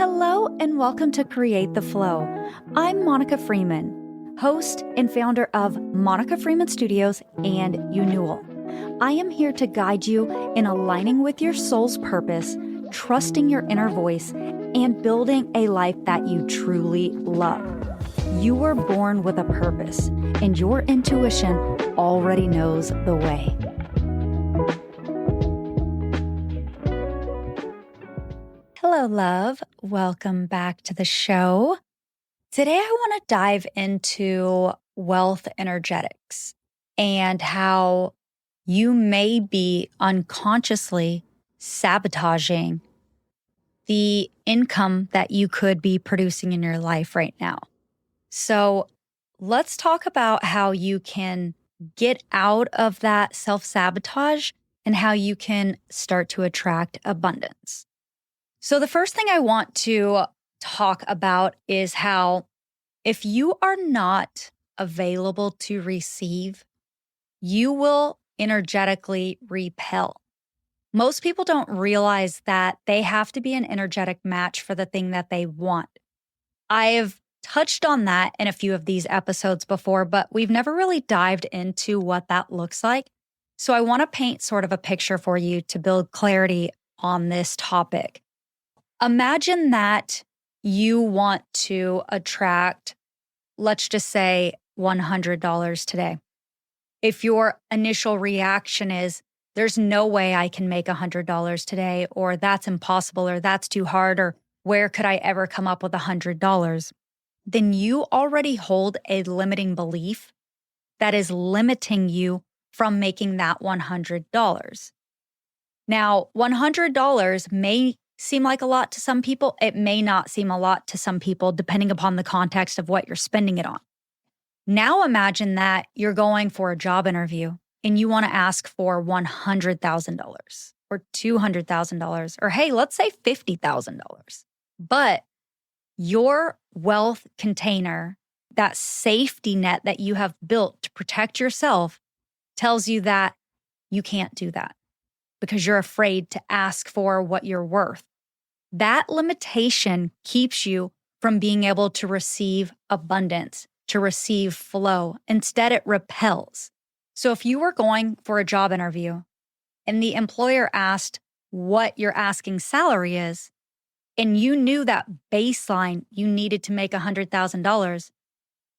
Hello and welcome to Create the Flow. I'm Monica Freeman, host and founder of Monica Freeman Studios and Unewal. I am here to guide you in aligning with your soul's purpose, trusting your inner voice, and building a life that you truly love. You were born with a purpose, and your intuition already knows the way. Hello, love. Welcome back to the show. Today, I want to dive into wealth energetics and how you may be unconsciously sabotaging the income that you could be producing in your life right now. So let's talk about how you can get out of that self-sabotage and how you can start to attract abundance. So the first thing I want to talk about is how if you are not available to receive, you will energetically repel. Most people don't realize that they have to be an energetic match for the thing that they want. I've touched on that in a few of these episodes before, but we've never really dived into what that looks like. So I want to paint sort of a picture for you to build clarity on this topic. Imagine that you want to attract, let's just say, $100 today. If your initial reaction is, there's no way I can make $100 today, or that's impossible, or that's too hard, or where could I ever come up with $100? Then you already hold a limiting belief that is limiting you from making that $100. Now, $100 may seem like a lot to some people. It may not seem a lot to some people, depending upon the context of what you're spending it on. Now imagine that you're going for a job interview and you want to ask for $100,000 or $200,000, or hey, let's say $50,000. But your wealth container, that safety net that you have built to protect yourself, tells you that you can't do that because you're afraid to ask for what you're worth. That limitation keeps you from being able to receive abundance, to receive flow. Instead, it repels. So if you were going for a job interview and the employer asked what your asking salary is, and you knew that baseline you needed to make $100,000,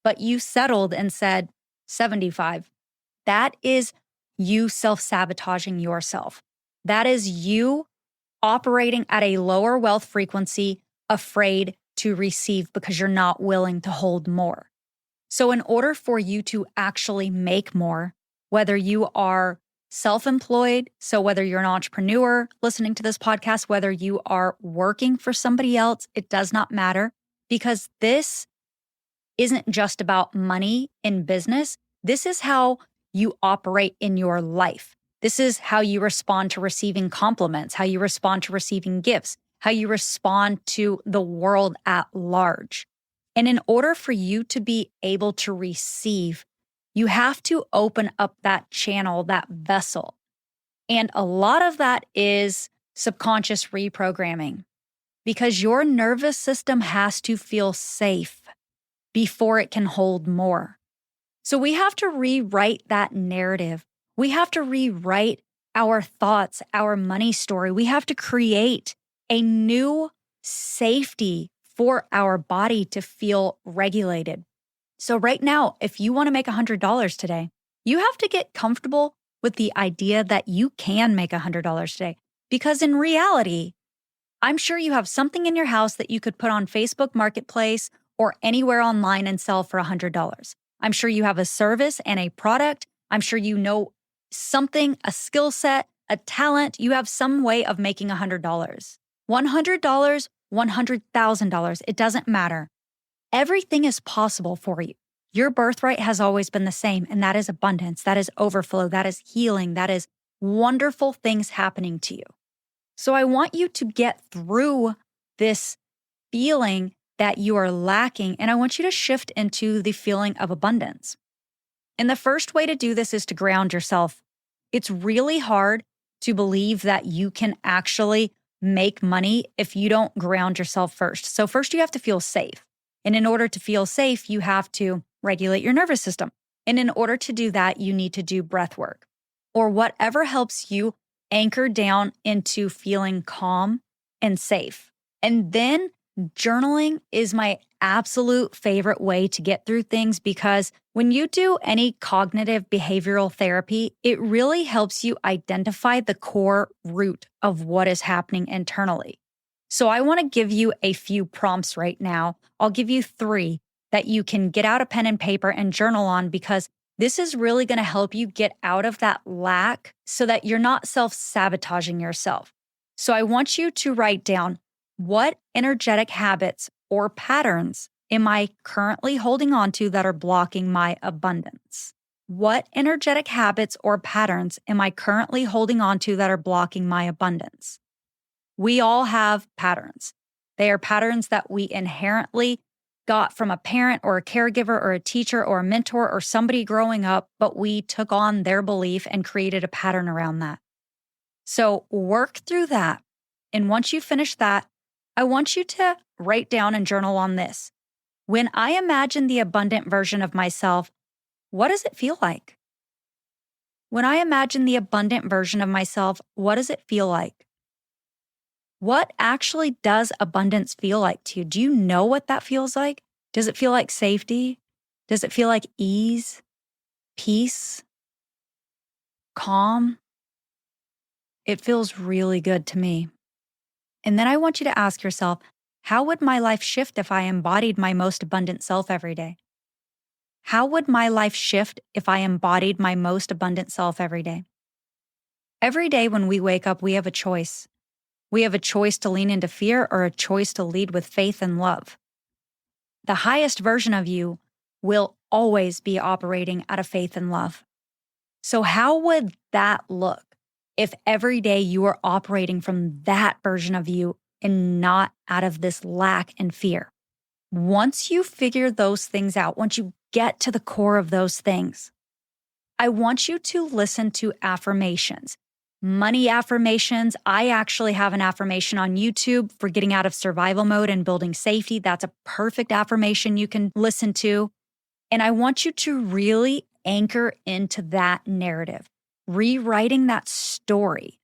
but you settled and said 75, that is you self-sabotaging yourself. That is you operating at a lower wealth frequency, afraid to receive because you're not willing to hold more. So in order for you to actually make more, whether you are self-employed, so whether you're an entrepreneur listening to this podcast, whether you are working for somebody else, it does not matter, because this isn't just about money in business. This is how you operate in your life. This is how you respond to receiving compliments, how you respond to receiving gifts, how you respond to the world at large. And in order for you to be able to receive, you have to open up that channel, that vessel. And a lot of that is subconscious reprogramming, because your nervous system has to feel safe before it can hold more. So we have to rewrite that narrative. We have to rewrite our thoughts, our money story. We have to create a new safety for our body to feel regulated. So right now, if you want to make $100 today, you have to get comfortable with the idea that you can make $100 today. Because in reality, I'm sure you have something in your house that you could put on Facebook Marketplace or anywhere online and sell for $100. I'm sure you have a service and a product. I'm sure you know something, a skill set, a talent. You have some way of making $100. $100, $100,000, it doesn't matter. Everything is possible for you. Your birthright has always been the same, and that is abundance, that is overflow, that is healing, that is wonderful things happening to you. So I want you to get through this feeling that you are lacking, and I want you to shift into the feeling of abundance. And the first way to do this is to ground yourself. It's really hard to believe that you can actually make money if you don't ground yourself first. So first you have to feel safe. And in order to feel safe, you have to regulate your nervous system. And in order to do that, you need to do breath work or whatever helps you anchor down into feeling calm and safe. And then journaling is my absolute favorite way to get through things because when you do any cognitive behavioral therapy, it really helps you identify the core root of what is happening internally. So I want to give you a few prompts right now. I'll give you 3 that you can get out a pen and paper and journal on because this is really going to help you get out of that lack so that you're not self-sabotaging yourself. So I want you to write down, what energetic habits or patterns am I currently holding on to that are blocking my abundance? What energetic habits or patterns am I currently holding on to that are blocking my abundance? We all have patterns. They are patterns that we inherently got from a parent or a caregiver or a teacher or a mentor or somebody growing up, but we took on their belief and created a pattern around that. So work through that. And once you finish that, I want you to write down and journal on this. When I imagine the abundant version of myself, what does it feel like? When I imagine the abundant version of myself, what does it feel like? What actually does abundance feel like to you? Do you know what that feels like? Does it feel like safety? Does it feel like ease, peace, calm? It feels really good to me. And then I want you to ask yourself, how would my life shift if I embodied my most abundant self every day? How would my life shift if I embodied my most abundant self every day? Every day when we wake up, we have a choice. We have a choice to lean into fear or a choice to lead with faith and love. The highest version of you will always be operating out of faith and love. So how would that look if every day you were operating from that version of you and not out of this lack and fear? Once you figure those things out, once you get to the core of those things, I want you to listen to affirmations. Money affirmations. I actually have an affirmation on YouTube for getting out of survival mode and building safety. That's a perfect affirmation you can listen to. And I want you to really anchor into that narrative, rewriting that story.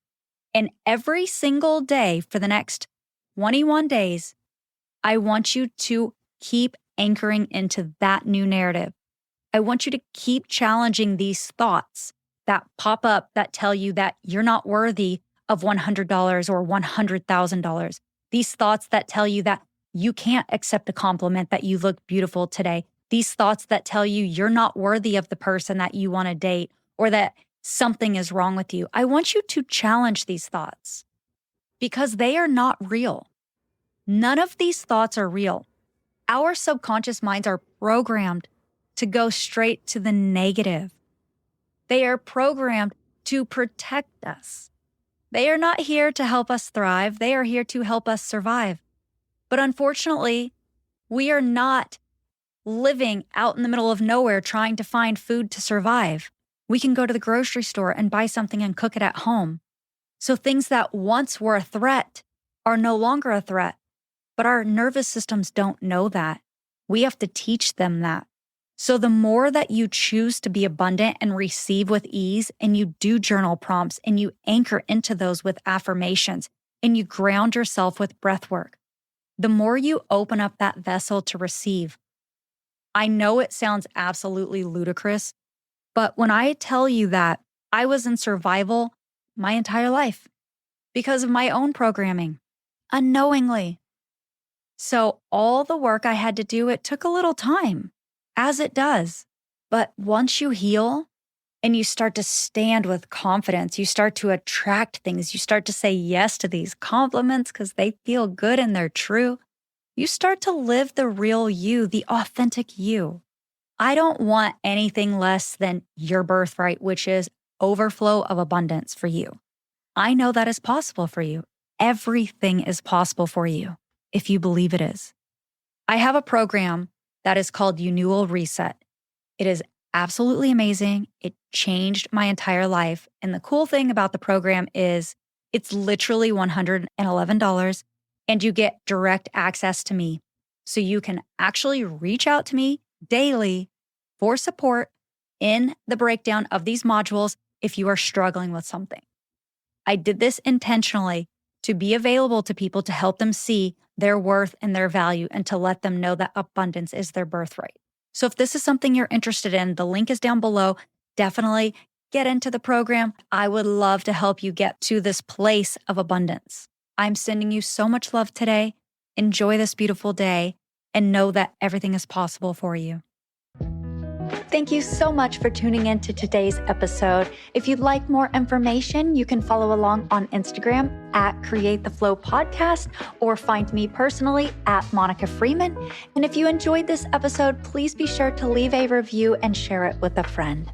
And every single day for the next 21 days, I want you to keep anchoring into that new narrative. I want you to keep challenging these thoughts that pop up that tell you that you're not worthy of $100 or $100,000. These thoughts that tell you that you can't accept a compliment that you look beautiful today. These thoughts that tell you you're not worthy of the person that you want to date or that something is wrong with you. I want you to challenge these thoughts because they are not real. None of these thoughts are real. Our subconscious minds are programmed to go straight to the negative. They are programmed to protect us. They are not here to help us thrive. They are here to help us survive. But unfortunately, we are not living out in the middle of nowhere trying to find food to survive. We can go to the grocery store and buy something and cook it at home. So things that once were a threat are no longer a threat. But our nervous systems don't know that. We have to teach them that. So the more that you choose to be abundant and receive with ease, and you do journal prompts and you anchor into those with affirmations and you ground yourself with breath work, the more you open up that vessel to receive. I know it sounds absolutely ludicrous, but when I tell you that I was in survival my entire life because of my own programming, unknowingly. So all the work I had to do, it took a little time, as it does. But once you heal and you start to stand with confidence, you start to attract things, you start to say yes to these compliments because they feel good and they're true. You start to live the real you, the authentic you. I don't want anything less than your birthright, which is overflow of abundance for you. I know that is possible for you. Everything is possible for you if you believe it is. I have a program that is called Unewal Reset. It is absolutely amazing. It changed my entire life. And the cool thing about the program is It's literally $111, and you get direct access to me. So you can actually reach out to me daily for support in the breakdown of these modules if you are struggling with something. I did this intentionally to be available to people to help them see their worth and their value and to let them know that abundance is their birthright. So if this is something you're interested in, the link is down below. Definitely get into the program. I would love to help you get to this place of abundance. I'm sending you so much love today. Enjoy this beautiful day and know that everything is possible for you. Thank you so much for tuning in to today's episode. If you'd like more information, you can follow along on Instagram at Create the Flow Podcast or find me personally at Monica Freeman. And if you enjoyed this episode, please be sure to leave a review and share it with a friend.